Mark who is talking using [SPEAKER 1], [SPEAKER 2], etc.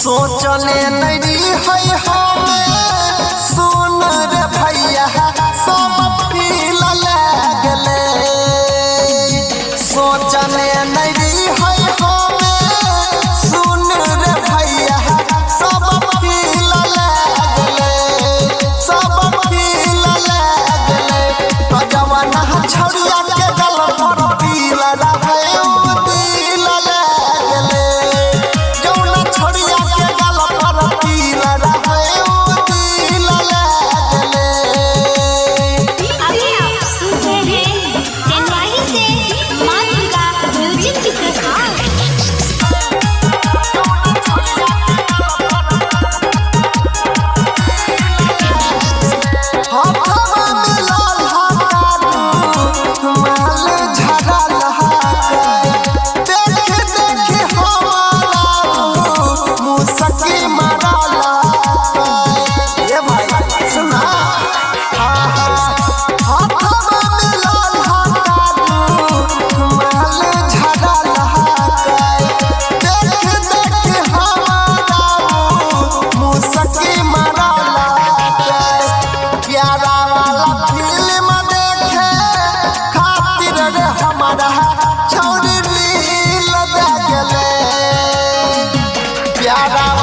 [SPEAKER 1] सोचले नहीं है हमें सुन रे भैया सब फील लगले सोचले नहीं है हमें सुन रे भैया सब फील लगले सब फील लगले तो जवाना छड़िया के गल पर पील रहे दिल लगले जौना छड़िया के गल पर पील रहे दिल लगले।
[SPEAKER 2] अभी आप सुन रहे हैं जनवाही से मां दुर्गा म्यूजिक की प्रस्तुति।
[SPEAKER 1] प्यारा